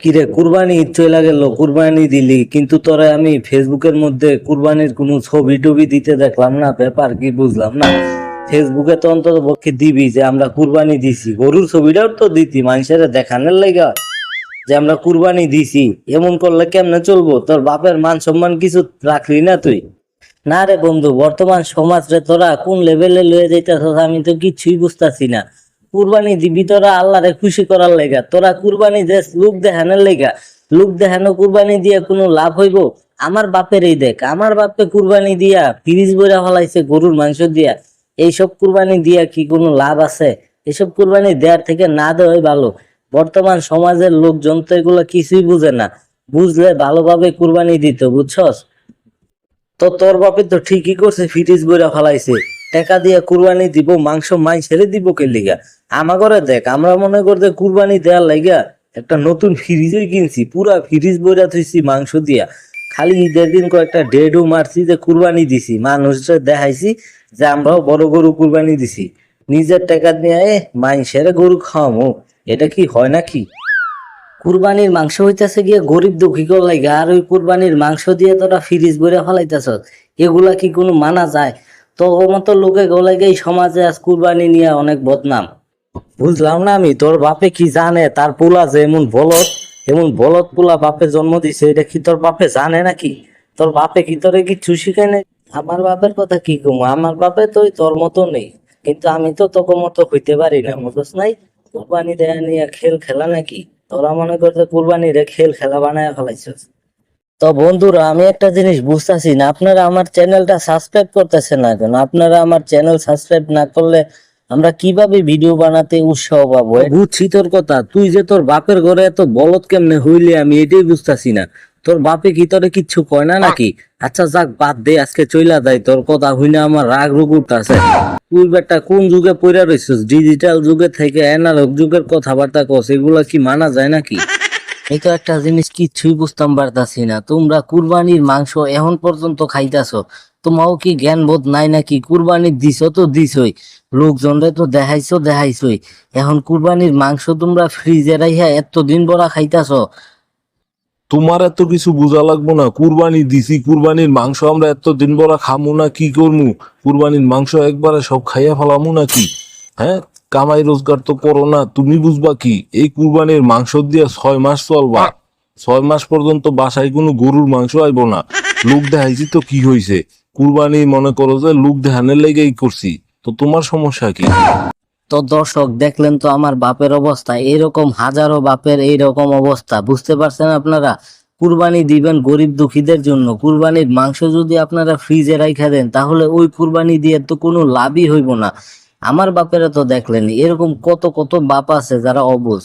কিরে কুরবানি ঈদ চলে গেল, কুরবানি দিলি কিন্তু তোরা আমি ফেসবুকের মধ্যে কুরবানির কোনো ছবি টবি দিতে দেখলাম না। ব্যাপার কি বুঝলাম না। ফেসবুকে তো অন্তত পক্ষে দিবি যে আমরা কুরবানি দিছি, গরুর ছবিটাও তো দিতি মানুষের দেখানোর লাইগা যে আমরা কুরবানি দিছি। এমন করলে কেমনে চলবো? তোর বাপের মান সম্মান কিছু রাখলি না তুই? না রে বন্ধু, বর্তমান সমাজ রে তোরা কোন লেভেলে লয়ে যাইতেছস আমি তো কিচ্ছুই বুঝতাছি না। কুরবানি দিবি তোরা আল্লাহরে খুশি করার লেগা, তোরা কুরবানি দেশ লোক দেখানোর লেগা। লোক দেখানো কুরবানি দিয়ে কোনো লাভ হইব? আমার বাপের এই দেখ, আমার বাপে কুরবানি দিয়া ফ্রিজ বইরা ফলাইছে গরুর মাংস দিয়া। এইসব কুরবানি দিয়া কি কোনো লাভ আছে? এসব কুরবানি দেওয়ার থেকে না দেওয়াই ভালো। বর্তমান সমাজের লোকজন তো এগুলো কিছুই বুঝে না। বুঝলে ভালোভাবে কুরবানি দিত, বুঝছস? তো তোর বাপে তো ঠিকই করছে, ফ্রিজ বইরা ফেলাইছে। টাকা দিয়ে কুরবানি দিব, মাংস মাই ছেড়ে দিব কে লিগা? আমা করে দেখ, আমরা মনে করতে কুরবানি দেওয়ার লাইগা একটা নতুন ফ্রিজই কিনছি, পুরা ফ্রিজ বইরা থইছি মাংস দিয়া। খালি ঈদের দিন কয়েকটা ডেডও মারছি যে কুরবানি দিছি, মানুষরা দেখাইছি যে আমরাও বড় গরু কুরবানি দিছি। নিজের টাকা দিয়ে মাইনষের গরু খাওয়ামো, এটা কি হয় নাকি? কুরবানির মাংস হইতাছে গিয়ে গরিব দুঃখীকে লাগা, আর ওই কুরবানির মাংস দিয়ে তোরা ফ্রিজ ভরে ফেলাইতেছ। এগুলা কি কোনো মানা যায়? তো ও মতো লোকে গোলাগে এই সমাজে আজ কুরবানি নিয়ে অনেক বদনাম। বুঝলাম না আমি, তোর বাপে কি জানে তার পোলা যে এমন বলদ, এমন বলদ পোলা বাপে জন্ম দিছে, এটা কি তোর বাপে জানে নাকি? তোর বাপে কি তোরে কিছু শিখায় নাই? আমার বাপের কথা কি কমু, আমার বাপে তো ওই তোর মতো নেই, কিন্তু আমি তো তোর মতো হইতে পারি না, বুঝছ নাই? কুরবানি দেয়া নিয়ে খেল খেলা নাকি? তোরা মনে করছে কুরবানি রে খেল খেলা বানায় ফেলাইছিস। তো বন্ধুরা, আমি একটা জিনিস বুঝতেছি না, আপনারা আমার চ্যানেলটা সাবস্ক্রাইব করতেছেন না কেন? আপনারা আমার চ্যানেল সাবস্ক্রাইব না করলে আমরা কিভাবে ভিডিও বানাতে উৎসাহ পাবো? বুঝছি তোর কথা, তুই যে তোর বাপের ঘরে এত বলদ কেমনে হইলে আমি এটাই বুঝতাছি না। তোর বাপে কি তোরে কিচ্ছু কয় না নাকি? আচ্ছা যাক, বাদ দে, আজকে চইলা যাই, তোর কথা হইনা আমার রাগ রুগ উঠতাছে। তুই বেটা কোন যুগে পইরা রইছিস? ডিজিটাল যুগে থেকে অ্যানালগ যুগের কথাবার্তা কস, এগুলা কি মানা যায় নাকি? এই তো একটা জিনিস কিচ্ছুই বুঝতাম পারতাছি না, তোমরা কুরবানির মাংস এখন পর্যন্ত খাইতাছো, তোমাও কি জ্ঞান বোধ নাই নাকি? কুরবানি দিছো তো দিছই, লোকজনরে তো দেখাইছোই, এখন কুরবানির মাংস তোমরা ফ্রিজে রাইহা এতদিন বড়া খাইতাছো। তোমার এত কিছু বোঝা লাগবো না। কুরবানি দিছি, কুরবানির মাংস আমরা এত দিন বড় খামু না কি করমু? কুরবানির মাংস একবারে সব খাইয়া ফেলামু নাকি? হ্যাঁ, কামাই রোজগার তো করো না, তুমি বুঝবা কি? এই কুরবানির মাংস দিয়ে 6 মাস চলবা। 6 মাস পর্যন্ত বাসায় কোনো গরুর মাংস আইব না। লোক দেখাইছি তো কি হয়েছে? কুরবানি মনে করো যে লোক দেখানোর লেগেই করছি, তো তোমার সমস্যা কি? তো দর্শক দেখলেন তো আমার বাপের অবস্থা, এরকম হাজারো বাপের এইরকম অবস্থা, বুঝতে পারছেন আপনারা? কুরবানি দিবেন গরিব দুঃখীদের জন্য, কুরবানির মাংস যদি আপনারা ফ্রিজে রাইখা দেন তাহলে ওই কুরবানি দিয়ে তো কোনো লাভই হইব না। আমার বাপেরা তো দেখলেন, এরকম কত কত বাপ আছে যারা অবুঝ।